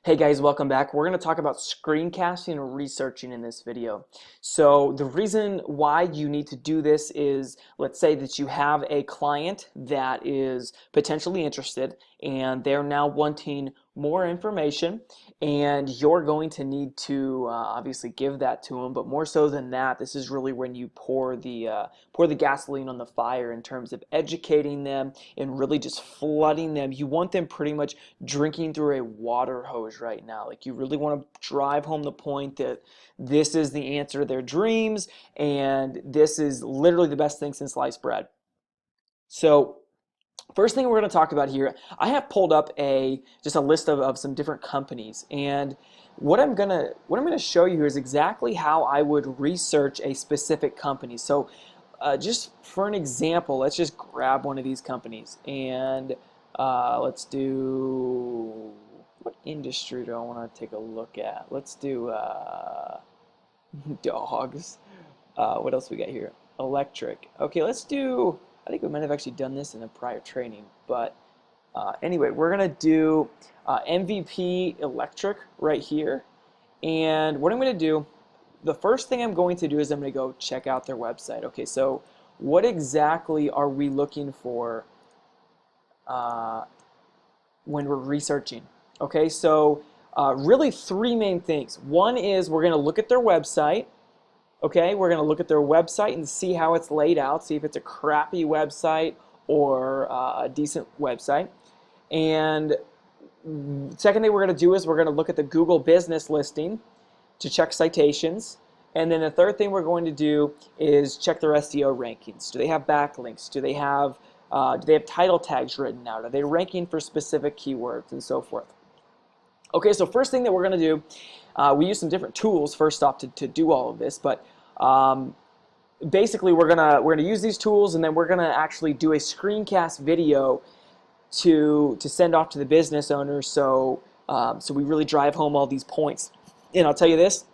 Hey guys, welcome back. We're going to talk about screencasting and researching in this video. So the reason why you need to do this is, let's say that you have a client that is potentially interested and they're now wanting more information, and you're going to need to obviously give that to them. But more so than that, this is really when you pour the gasoline on the fire in terms of educating them and really just flooding them. You want them pretty much drinking through a water hose right now. Like, you really want to drive home the point that this is the answer to their dreams and this is literally the best thing since sliced bread. So first thing we're going to talk about here, I have pulled up just a list of some different companies, and what I'm gonna show you here is exactly how I would research a specific company. So just for an example, let's just grab one of these companies and let's do, what industry do I want to take a look at? Let's do dogs. What else we got here? Electric. Okay, let's do, I think we might have actually done this in a prior training, but anyway, we're gonna do MVP Electric right here. And what I'm gonna do, the first thing I'm going to do is I'm gonna go check out their website. Okay, so what exactly are we looking for when we're researching? Okay, so really three main things. One is we're gonna look at their website. Okay, we're going to look at their website and see how it's laid out, see if it's a crappy website or a decent website. And second thing we're going to do is we're going to look at the Google business listing to check citations. And then the third thing we're going to do is check their SEO rankings. Do they have backlinks? Do they have title tags written out? Are they ranking for specific keywords and so forth? Okay, so first thing that we're going to do, we use some different tools first off to do all of this, but basically we're gonna use these tools, and then we're gonna actually do a screencast video to send off to the business owners, so we really drive home all these points. And I'll tell you this,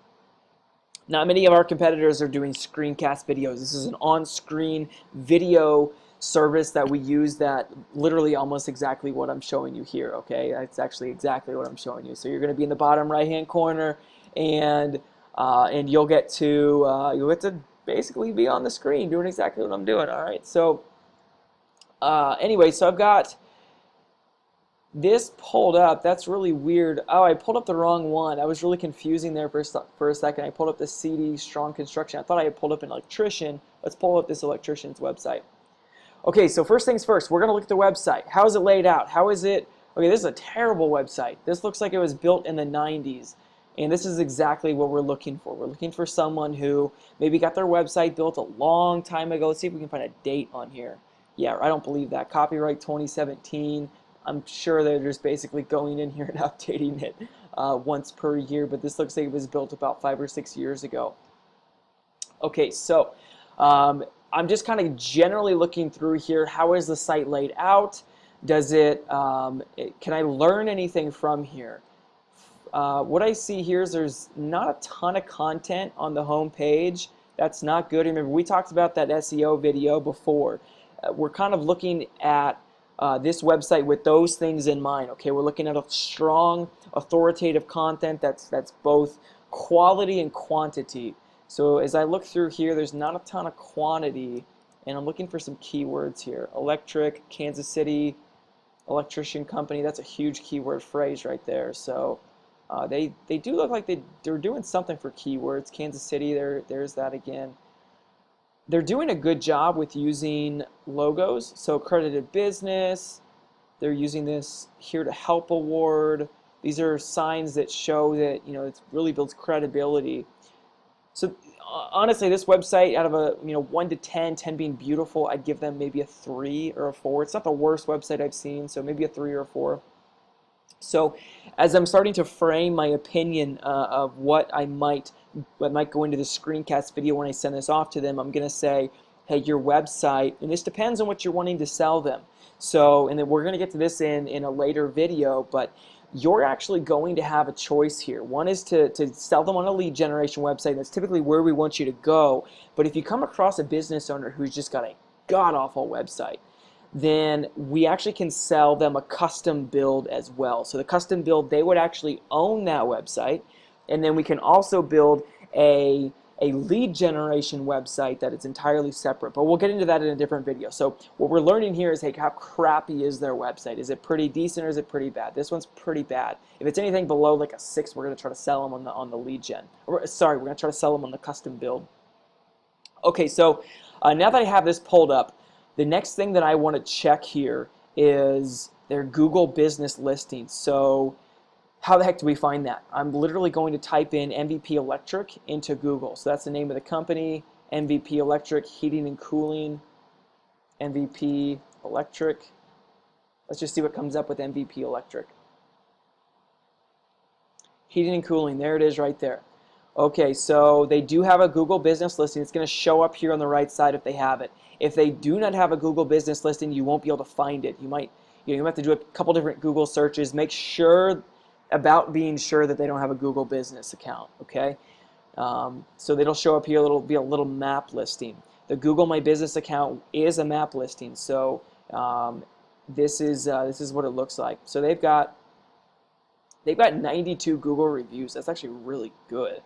not many of our competitors are doing screencast videos. This is an on-screen video service that we use, that literally almost exactly what I'm showing you here. Okay, that's actually exactly what I'm showing you. So you're going to be in the bottom right hand corner, and you'll get to basically be on the screen doing exactly what I'm doing. All right, so anyway, so I've got this pulled up. That's really weird. Oh, I pulled up the wrong one. I was really confusing there for a second. I pulled up the CD Strong Construction. I thought I had pulled up an electrician. Let's pull up this electrician's website. Okay, so first things first, we're going to look at the website. How is it laid out? How is it? Okay, this is a terrible website. This looks like it was built in the 90s, and this is exactly what we're looking for. We're looking for someone who maybe got their website built a long time ago. Let's see if we can find a date on here. Yeah, I don't believe that. Copyright 2017. I'm sure they're just basically going in here and updating it once per year, but this looks like it was built about 5 or 6 years ago. Okay, so I'm just kind of generally looking through here. How is the site laid out? Does can I learn anything from here? What I see here is there's not a ton of content on the home page. That's not good. Remember, we talked about that SEO video before. We're kind of looking at this website with those things in mind. Okay, we're looking at a strong, authoritative content that's both quality and quantity. So as I look through here, there's not a ton of quantity, and I'm looking for some keywords here. Electric, Kansas City, electrician company, that's a huge keyword phrase right there. So they do look like they're doing something for keywords. Kansas City, there's that again. They're doing a good job with using logos. So accredited business, they're using this Here to Help award. These are signs that show that, it really builds credibility. So honestly, this website, out of a 1 to 10, 10 being beautiful, I'd give them maybe a 3 or a 4. It's not the worst website I've seen, so maybe a 3 or a 4. So as I'm starting to frame my opinion of what might go into the screencast video when I send this off to them, I'm going to say, hey, your website, and this depends on what you're wanting to sell them. So, and then we're going to get to this in a later video, but you're actually going to have a choice here. One is to sell them on a lead generation website. That's typically where we want you to go. But if you come across a business owner who's just got a god-awful website, then we actually can sell them a custom build as well. So the custom build, they would actually own that website, and then we can also build a lead generation website that is entirely separate. But we'll get into that in a different video. So what we're learning here is, hey, how crappy is their website? Is it pretty decent or is it pretty bad? This one's pretty bad. If it's anything below like a 6, we're going to try to sell them on the lead gen. Or, sorry, we're going to try to sell them on the custom build. Okay, so now that I have this pulled up, the next thing that I want to check here is their Google business listings. So how the heck do we find that? I'm literally going to type in MVP Electric into Google. So that's the name of the company, MVP Electric, heating and cooling, MVP Electric. Let's just see what comes up with MVP Electric. Heating and cooling, there it is right there. Okay, so they do have a Google business listing. It's going to show up here on the right side if they have it. If they do not have a Google business listing, you won't be able to find it. You might have to do a couple different Google searches. Make sure about being sure that they don't have a Google business account. Okay, so it'll show up here. It'll be a little map listing. The Google My Business account is a map listing. So this is what it looks like. So they've got 92 Google reviews. That's actually really good.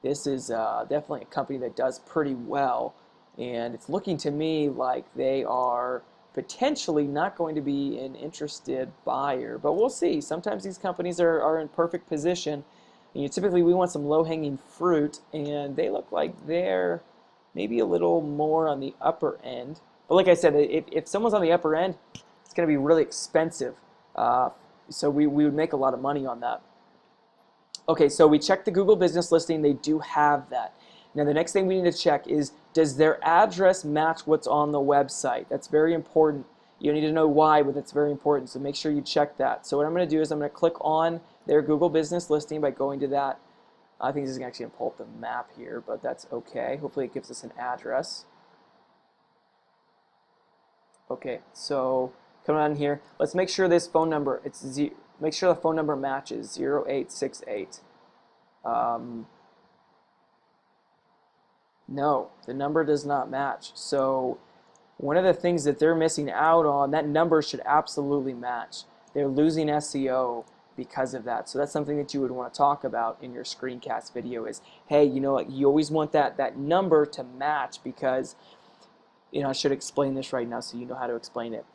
This is definitely a company that does pretty well, and it's looking to me like they are potentially not going to be an interested buyer, but we'll see. Sometimes these companies are in perfect position. And typically we want some low-hanging fruit, and they look like they're maybe a little more on the upper end. But like I said, if someone's on the upper end, it's going to be really expensive. So we would make a lot of money on that. Okay, so we checked the Google business listing. They do have that. Now the next thing we need to check is, does their address match what's on the website? That's very important. You don't need to know why, but that's very important. So make sure you check that. So what I'm going to do is I'm going to click on their Google business listing by going to that. I think this is actually going to pull up the map here, but that's okay. Hopefully it gives us an address. Okay, so coming on here, let's make sure this phone number, make sure the phone number matches 0868. No, the number does not match. So one of the things that they're missing out on, that number should absolutely match. They're losing SEO because of that. So that's something that you would want to talk about in your screencast video is, hey, you always want that number to match, because I should explain this right now so you know how to explain it.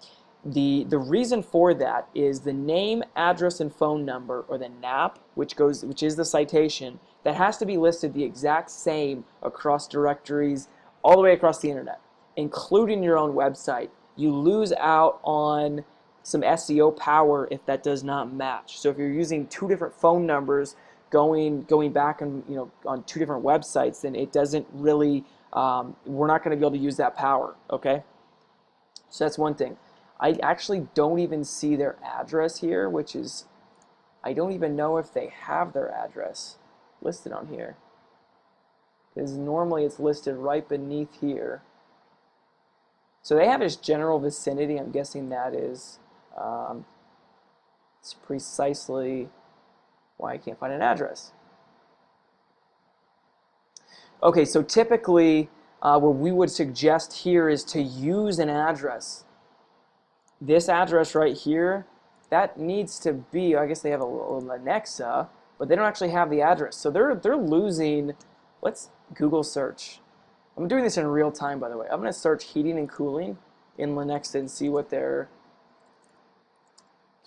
The reason for that is the name, address, and phone number, or the NAP, which is the citation, that has to be listed the exact same across directories all the way across the internet, including your own website. You lose out on some SEO power if that does not match. So if you're using 2 different phone numbers going back and on 2 different websites, then it doesn't really we're not going to be able to use that power. Okay, so that's one thing. I actually don't even see their address here, which is, I don't even know if they have their address listed on here, because normally it's listed right beneath here. So they have this general vicinity. I'm guessing that is it's precisely why I can't find an address. Okay, so typically what we would suggest here is to use an address. This address right here, that needs to be, I guess they have a little Lenexa, but they don't actually have the address. So they're losing. Let's Google search. I'm doing this in real time, by the way. I'm going to search heating and cooling in Lenexa and see what their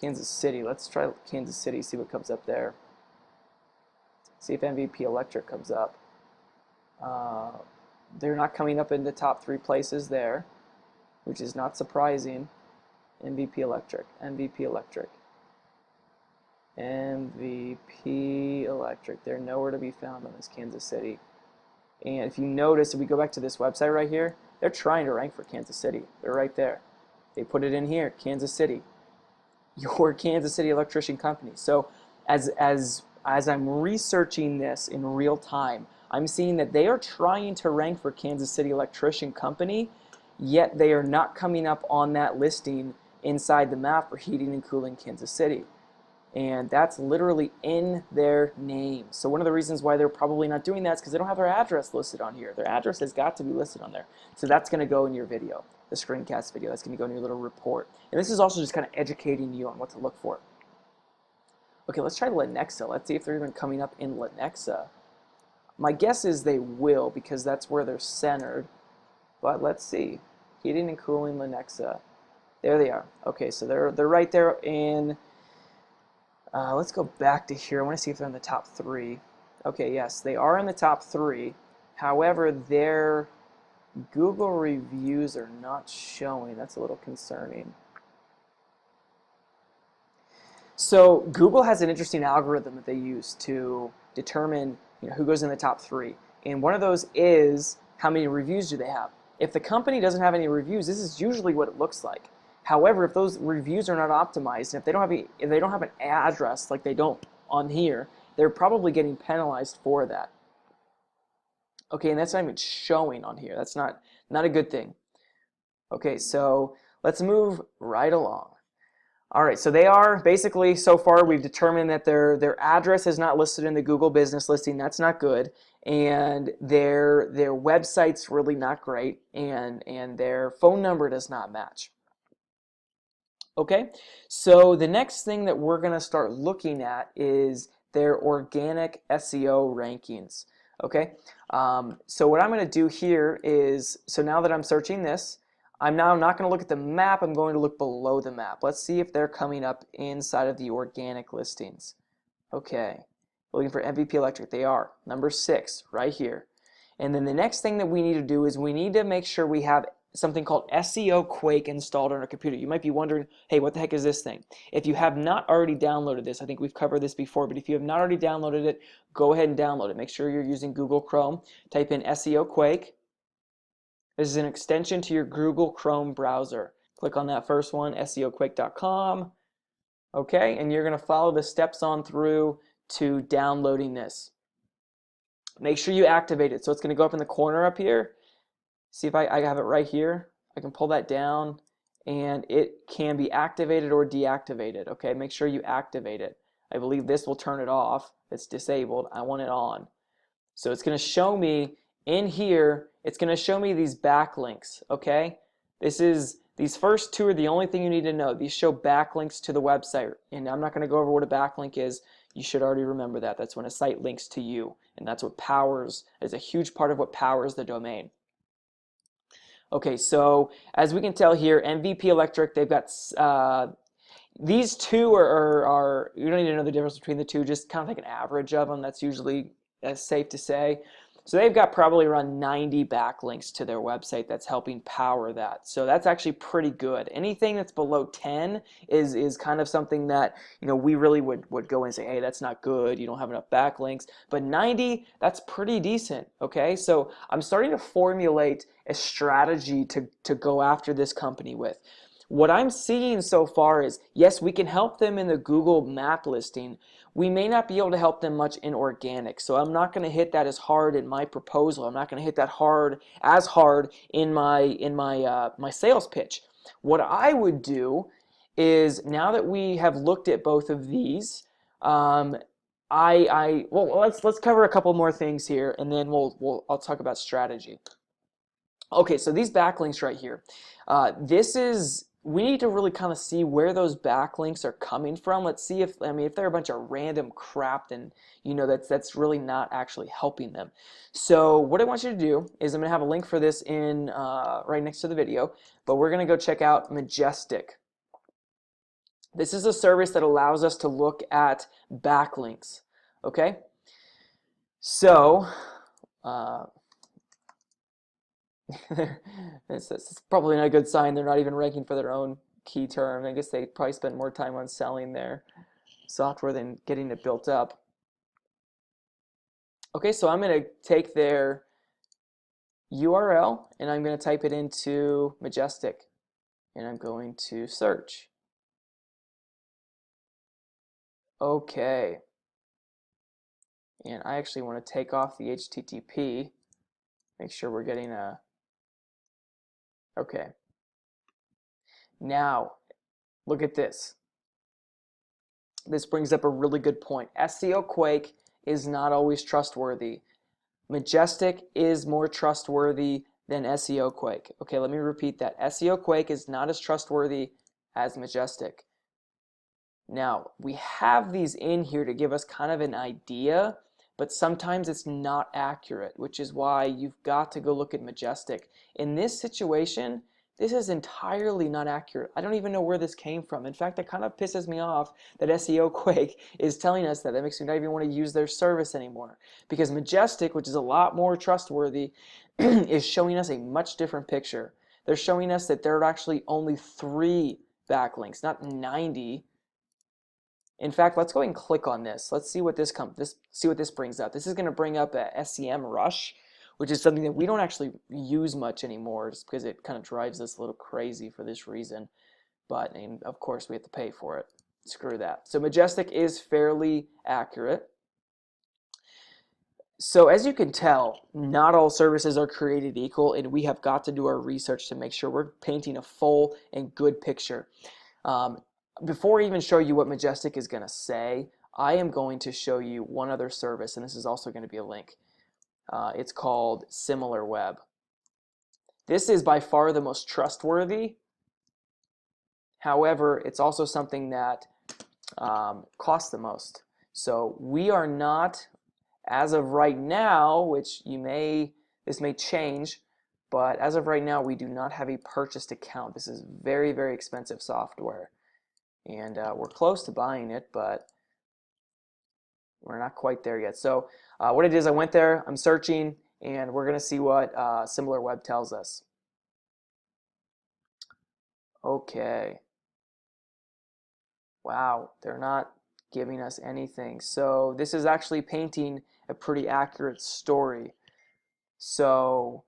Kansas City. Let's try Kansas City, see what comes up there. See if MVP Electric comes up. They're not coming up in the top 3 places there, which is not surprising. MVP Electric, MVP Electric, MVP Electric. They're nowhere to be found on this Kansas City. And if you notice, if we go back to this website right here, they're trying to rank for Kansas City. They're right there. They put it in here, Kansas City, your Kansas City electrician company. So as I'm researching this in real time, I'm seeing that they are trying to rank for Kansas City electrician company, yet they are not coming up on that listing inside the map for heating and cooling Kansas City. And that's literally in their name. So one of the reasons why they're probably not doing that is because they don't have their address listed on here. Their address has got to be listed on there. So that's going to go in your video, the screencast video. That's going to go in your little report. And this is also just kind of educating you on what to look for. Okay, let's try Lenexa. Let's see if they're even coming up in Lenexa. My guess is they will because that's where they're centered. But let's see. Heating and cooling Lenexa. There they are. Okay, so they're right there in... let's go back to here. I want to see if they're in the top 3. Okay, yes, they are in the top 3. However, their Google reviews are not showing. That's a little concerning. So Google has an interesting algorithm that they use to determine who goes in the top 3. And one of those is how many reviews do they have. If the company doesn't have any reviews, this is usually what it looks like. However, if those reviews are not optimized, and if they don't have an address like they don't on here, they're probably getting penalized for that. Okay, and that's not even showing on here. That's not a good thing. Okay, so let's move right along. All right, so they are basically, so far we've determined that their address is not listed in the Google business listing. That's not good. And their website's really not great, and their phone number does not match. Okay, so the next thing that we're going to start looking at is their organic SEO rankings. Okay, so what I'm going to do here is, so now that I'm searching this, I'm now not going to look at the map, I'm going to look below the map. Let's see if they're coming up inside of the organic listings. Okay, looking for MVP Electric, they are, number 6, right here. And then the next thing that we need to do is we need to make sure we have something called SEO Quake installed on our computer. You might be wondering, hey, what the heck is this thing? If you have not already downloaded this, I think we've covered this before, but if you have not already downloaded it, go ahead and download it. Make sure you're using Google Chrome. Type in SEO Quake. This is an extension to your Google Chrome browser. Click on that first one, seoquake.com. Okay, and you're going to follow the steps on through to downloading this. Make sure you activate it. So it's going to go up in the corner up here. See if I have it right here. I can pull that down and it can be activated or deactivated. Okay, make sure you activate it. I believe this will turn it off. It's disabled. I want it on. So it's going to show me in here, it's going to show me these backlinks. Okay, these first 2 are the only thing you need to know. These show backlinks to the website, and I'm not going to go over what a backlink is. You should already remember that. That's when a site links to you, and that's what powers, is a huge part of what powers the domain. Okay, so as we can tell here, MVP Electric, they've got these 2 are you don't need to know the difference between the 2, just kind of like an average of them. That's usually safe to say. So they've got probably around 90 backlinks to their website that's helping power that. So that's actually pretty good. Anything that's below 10 is kind of something that we really would go and say, hey, that's not good. You don't have enough backlinks. But 90, that's pretty decent. Okay, so I'm starting to formulate a strategy to go after this company with. What I'm seeing so far is, yes, we can help them in the Google map listing. We may not be able to help them much in organic, so I'm not going to hit that as hard in my proposal. I'm not going to hit that as hard in my sales pitch. What I would do is, now that we have looked at both of these, well, let's cover a couple more things here, and then I'll talk about strategy. Okay, so these backlinks right here, we need to really kind of see where those backlinks are coming from. Let's see if they're a bunch of random crap, then that's really not actually helping them. So what I want you to do is, I'm going to have a link for this in right next to the video, but we're going to go check out Majestic. This is a service that allows us to look at backlinks. Okay, so it's probably not a good sign. They're not even ranking for their own key term. I guess they probably spend more time on selling their software than getting it built up. Okay, so I'm going to take their URL and I'm going to type it into Majestic, and I'm going to search. Okay, and I actually want to take off the HTTP, make sure we're getting a... Okay, now look at this. this brings up a really good point. SEO Quake is not always trustworthy. Majestic is more trustworthy than SEO Quake. Okay, let me repeat that. SEO Quake is not as trustworthy as Majestic. Now, we have these in here to give us kind of an idea, but sometimes it's not accurate, which is why you've got to go look at Majestic. In this situation, this is entirely not accurate. I don't even know where this came from. In fact, it kind of pisses me off that SEO Quake is telling us that. That makes me not even want to use their service anymore. Because Majestic, which is a lot more trustworthy, is showing us a much different picture. They're showing us that there are actually only 3 backlinks, not 90. In fact, let's go ahead and click on this. Let's see what this brings up. This is going to bring up a SEM Rush, which is something that we don't actually use much anymore, just because it kind of drives us a little crazy for this reason. But and of course, we have to pay for it. Screw that. So Majestic is fairly accurate. So as you can tell, not all services are created equal, and we have got to do our research to make sure we're painting a full and good picture. Before I even show you what Majestic is going to say, I am going to show you one other service, and this is also going to be a link. It's called SimilarWeb. This is by far the most trustworthy. However, it's also something that costs the most. So we are not, as of right now, which this may change, but as of right now, we do not have a purchased account. This is very, very expensive software. And we're close to buying it, but we're not quite there yet. So what it is, I went there, I'm searching, and we're going to see what SimilarWeb tells us. Okay. Wow, they're not giving us anything. So this is actually painting a pretty accurate story. So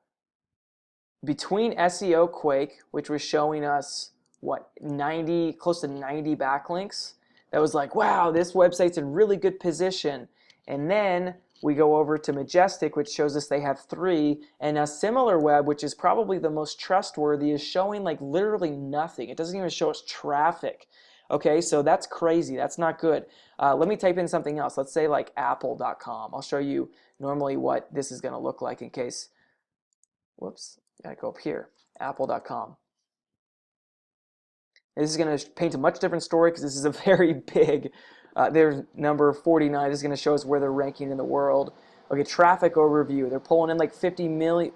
between SEO Quake, which was showing us what, close to 90 backlinks, that was like, wow, this website's in really good position. And then we go over to Majestic, which shows us they have 3, and now SimilarWeb, which is probably the most trustworthy, is showing like literally nothing. It doesn't even show us traffic. Okay, so that's crazy. That's not good. Let me type in something else. Let's say like apple.com. I'll show you normally what this is going to look like in case, whoops, gotta go up here, apple.com. This is going to paint a much different story because this is a very big, there's number 49. This is going to show us where they're ranking in the world. Okay, traffic overview. They're pulling in like 50 million,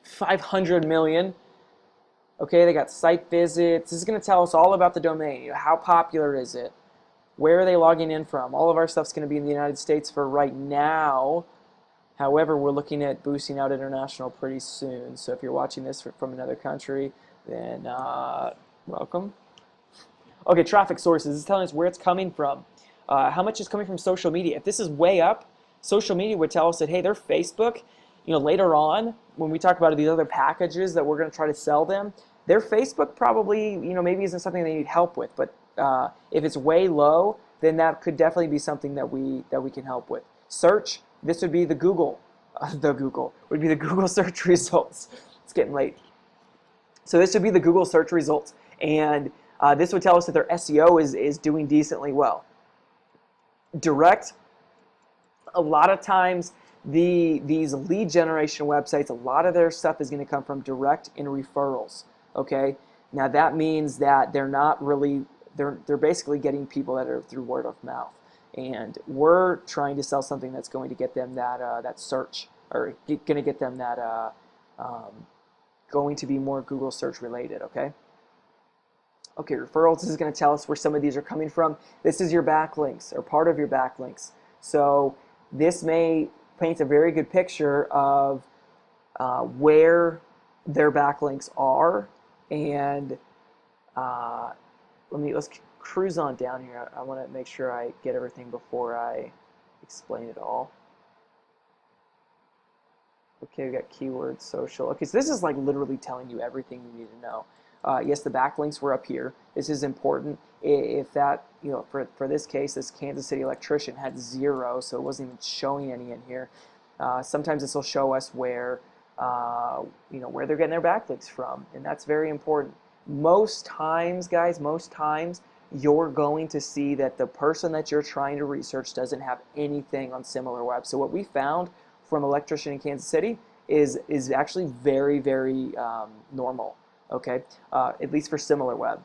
500 million. Okay, they got site visits. This is going to tell us all about the domain. How popular is it? Where are they logging in from? All of our stuff's going to be in the United States for right now. However, we're looking at boosting out international pretty soon. So if you're watching this from another country, then welcome. Okay, traffic sources. This is telling us where it's coming from. How much is coming from social media. If this is way up, social media would tell us that, hey, their Facebook, later on, when we talk about these other packages that we're going to try to sell them, their Facebook probably, maybe isn't something they need help with. But if it's way low, then that could definitely be something that we can help with. Search, this would be the Google. Would be the Google search results. It's getting late. So this would be the Google search results. And this would tell us that their SEO is doing decently well. Direct, a lot of times these lead generation websites, a lot of their stuff is going to come from direct and referrals. Okay, now that means that they're not really, they're basically getting people that are through word of mouth, and we're trying to sell something that's going to get them that search, or going to get them that going to be more Google search related. Okay, referrals, this is going to tell us where some of these are coming from. This is your backlinks, or part of your backlinks. So this may paint a very good picture of where their backlinks are. And let's cruise on down here. I want to make sure I get everything before I explain it all. Okay, we got keywords, social. Okay, so this is like literally telling you everything you need to know. Yes, the backlinks were up here. This is important. If that, for this case, this Kansas City electrician had 0, so it wasn't even showing any in here. Sometimes this will show us where, where they're getting their backlinks from, and that's very important. Most times, guys, you're going to see that the person that you're trying to research doesn't have anything on SimilarWeb. So what we found from Electrician in Kansas City is actually very, very normal, okay, at least for SimilarWeb.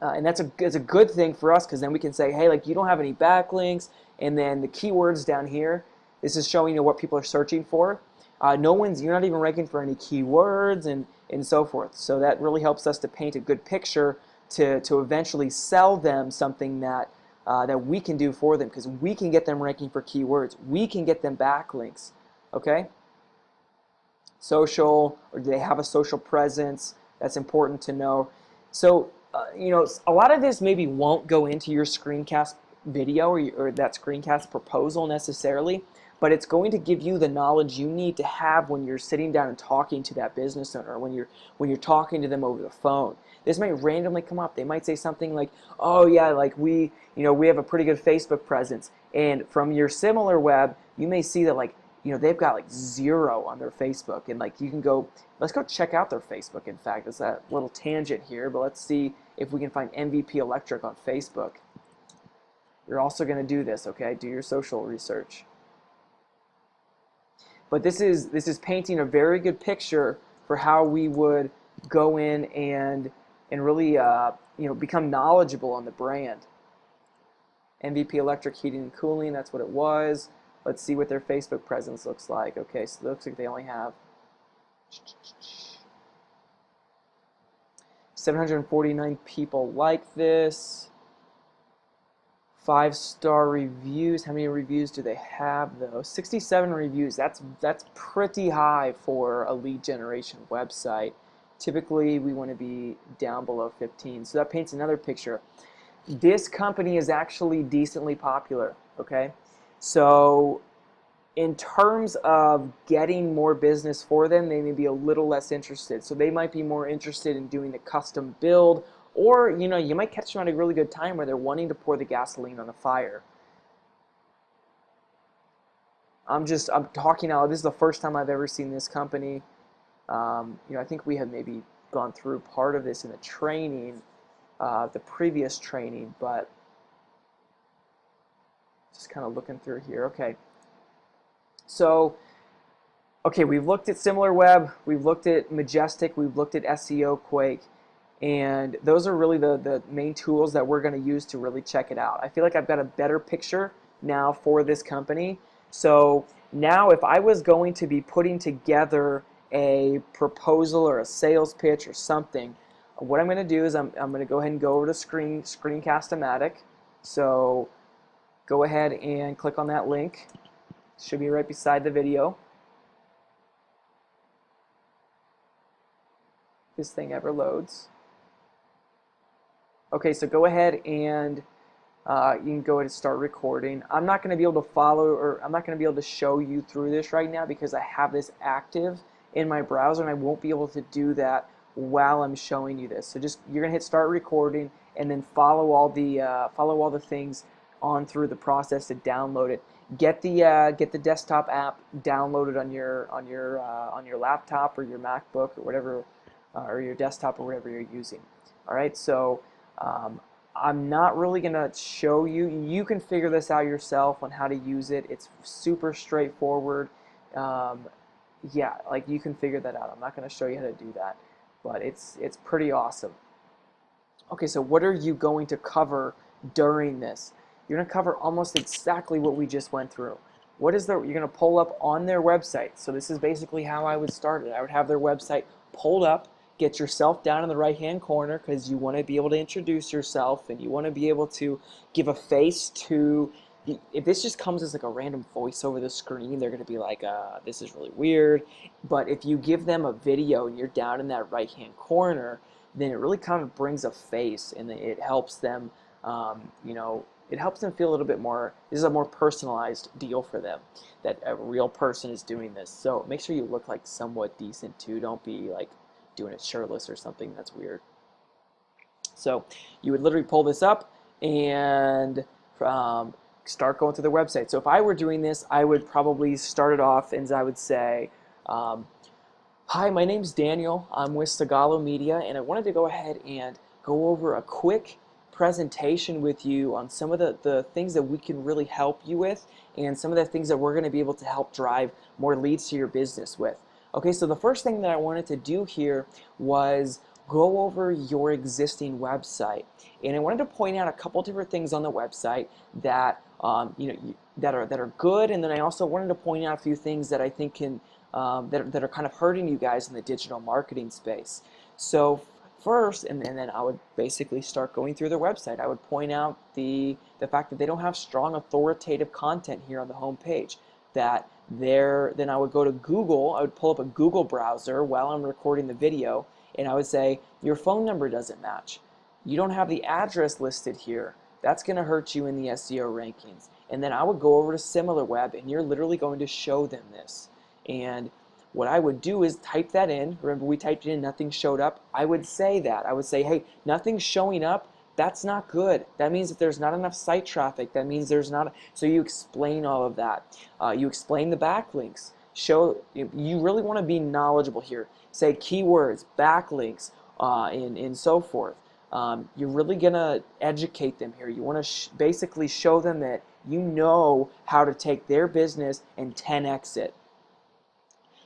And it's a good thing for us, because then we can say, hey, like, you don't have any backlinks, and then the keywords down here, this is showing you what people are searching for. You're not even ranking for any keywords and so forth. So that really helps us to paint a good picture to eventually sell them something that that we can do for them, because we can get them ranking for keywords. We can get them backlinks. Okay. Social, or do they have a social presence? That's important to know. So you know, a lot of this maybe won't go into your screencast video or that screencast proposal necessarily, but it's going to give you the knowledge you need to have when you're sitting down and talking to that business owner, when you're talking to them over the phone. This might randomly come up. They might say something like, "Oh yeah, like we have a pretty good Facebook presence," and from your SimilarWeb, you may see that, like, they've got like 0 on their Facebook, and like, you can go, let's go check out their Facebook. In fact, it's a little tangent here, but let's see if we can find MVP Electric on Facebook. You're also going to do this, okay? Do your social research. But this is painting a very good picture for how we would go in and really become knowledgeable on the brand. MVP Electric Heating and Cooling, that's what it was. Let's see what their Facebook presence looks like. Okay, so it looks like they only have 749 people like this. 5-star reviews. How many reviews do they have though? 67 reviews. That's pretty high for a lead generation website. Typically, we want to be down below 15. So that paints another picture. This company is actually decently popular, okay? So in terms of getting more business for them, they may be a little less interested. So they might be more interested in doing the custom build, or you might catch them at a really good time where they're wanting to pour the gasoline on the fire. I'm talking out. This is the first time I've ever seen this company. I think we have maybe gone through part of this in the training, the previous training, but just kind of looking through here. Okay. So, okay, we've looked at SimilarWeb, we've looked at Majestic, we've looked at SEO Quake, and those are really the main tools that we're going to use to really check it out. I feel like I've got a better picture now for this company. So now if I was going to be putting together a proposal or a sales pitch or something, what I'm going to do is I'm going to go ahead and go over to Screencast-O-Matic. So go ahead and click on that link. It should be right beside the video. This thing ever loads. Okay, so go ahead and you can go ahead and start recording. I'm not going to be able to I'm not going to be able to show you through this right now because I have this active in my browser, and I won't be able to do that while I'm showing you this. So you're going to hit start recording, and then follow all the things on through the process to download it. Get the desktop app downloaded on your laptop or your MacBook or whatever, or your desktop or whatever you're using. All right, so I'm not really going to show you. You can figure this out yourself on how to use it. It's super straightforward. Yeah, like, you can figure that out. I'm not going to show you how to do that, but it's pretty awesome. Okay, so what are you going to cover during this? You're going to cover almost exactly what we just went through. You're going to pull up on their website. So this is basically how I would start it. I would have their website pulled up. Get yourself down in the right-hand corner, because you want to be able to introduce yourself, and you want to be able to give a face to. If this just comes as like a random voice over the screen, they're going to be like, this is really weird. But if you give them a video and you're down in that right-hand corner, then it really kind of brings a face, and it helps them, it helps them feel a little bit more. This is a more personalized deal for them, that a real person is doing this. So make sure you look like somewhat decent too. Don't be like doing it shirtless or something. That's weird. So you would literally pull this up and start going to their website. So if I were doing this, I would probably start it off and I would say, hi, my name's Daniel. I'm with Sagalo Media, and I wanted to go ahead and go over a quick presentation with you on some of the things that we can really help you with, and some of the things that we're going to be able to help drive more leads to your business with. Okay, so the first thing that I wanted to do here was go over your existing website, and I wanted to point out a couple different things on the website that that are good, and then I also wanted to point out a few things that I think can that are kind of hurting you guys in the digital marketing space. So first, and then I would basically start going through their website. I would point out the fact that they don't have strong authoritative content here on the home page. Then I would go to Google. I would pull up a Google browser while I'm recording the video, and I would say your phone number doesn't match. You don't have the address listed here. That's going to hurt you in the SEO rankings. And then I would go over to SimilarWeb, and you're literally going to show them this. And what I would do is type that in. Remember, we typed it in, nothing showed up. I would say that. I would say, hey, nothing's showing up. That's not good. That means that there's not enough site traffic. That means there's not. So you explain all of that. You explain the backlinks. You really want to be knowledgeable here. Say keywords, backlinks, and so forth. You're really going to educate them here. You want to basically show them that you know how to take their business and 10x it.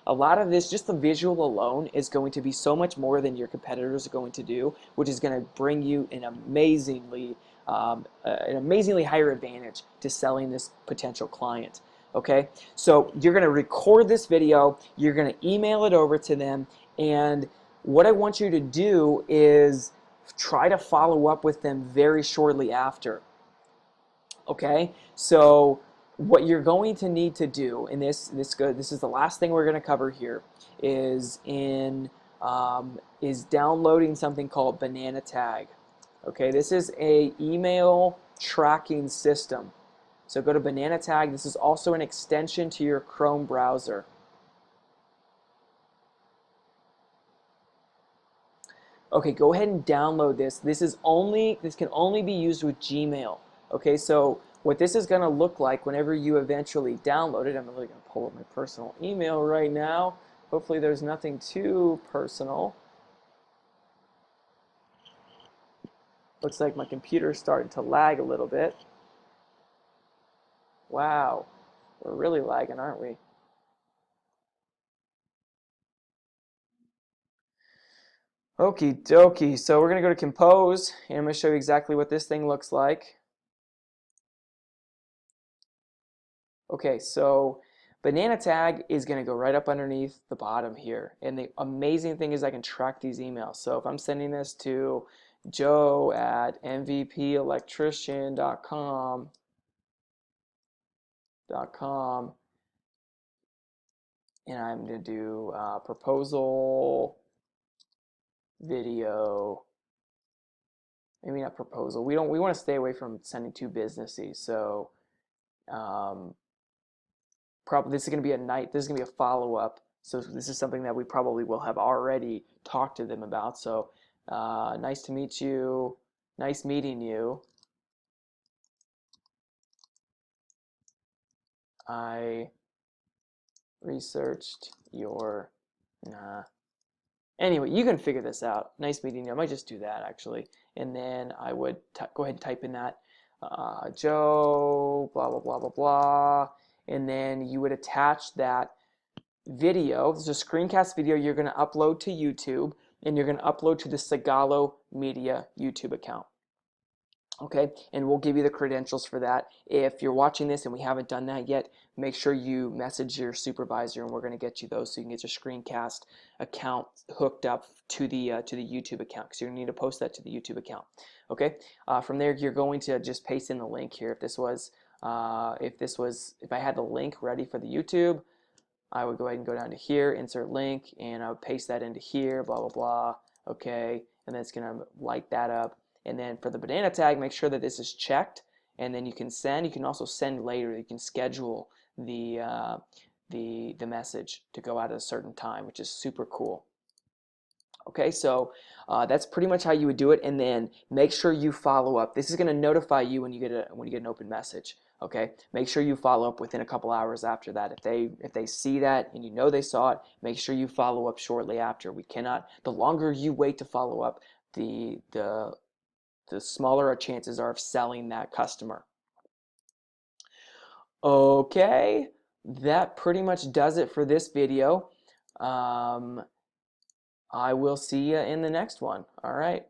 A lot of this, just the visual alone, is going to be so much more than your competitors are going to do, which is going to bring you an amazingly higher advantage to selling this potential client. Okay, so you're going to record this video, you're going to email it over to them, and what I want you to do is try to follow up with them very shortly after. Okay, so what you're going to need to do, and this is the last thing we're going to cover here, is downloading something called Banana Tag. Okay, this is a email tracking system. So go to Banana Tag. This is also an extension to your Chrome browser. Okay, go ahead and download this. This can only be used with Gmail. Okay, so what this is going to look like whenever you eventually download it, I'm really going to pull up my personal email right now. Hopefully there's nothing too personal. Looks like my computer's starting to lag a little bit. Wow, we're really lagging, aren't we? Okie dokie, so we're going to go to Compose, and I'm going to show you exactly what this thing looks like. Okay, so Banana Tag is going to go right up underneath the bottom here. And the amazing thing is I can track these emails. So if I'm sending this to Joe at mvpelectrician.com, and I'm going to do proposal video. Maybe not proposal. We want to stay away from sending too businessy. So probably this is going to be this is going to be a follow-up. So this is something that we probably will have already talked to them about. So nice to meet you. Nice meeting you. I researched your... Anyway, you can figure this out. Nice meeting you. I might just do that, actually. And then I would go ahead and type in that Joe, blah, blah, blah, blah, blah. And then you would attach that video. This is a screencast video you're going to upload to YouTube, and you're going to upload to the Sagalo Media YouTube account. Okay, and we'll give you the credentials for that. If you're watching this and we haven't done that yet, make sure you message your supervisor, and we're going to get you those so you can get your Screencast account hooked up to the YouTube account, because you're going to need to post that to the YouTube account. Okay, from there you're going to just paste in the link here. If I had the link ready for the YouTube, I would go ahead and go down to here, insert link, and I would paste that into here, blah, blah, blah. Okay, and then it's going to light that up. And then for the Banana Tag, make sure that this is checked, and then you can send. You can also send later. You can schedule the message to go out at a certain time, which is super cool. Okay, so that's pretty much how you would do it, and then make sure you follow up. This is going to notify you when you get an open message. Okay, make sure you follow up within a couple hours after that. If they see that and you know they saw it, make sure you follow up shortly after. The longer you wait to follow up, the the smaller our chances are of selling that customer. Okay, that pretty much does it for this video. I will see you in the next one. All right.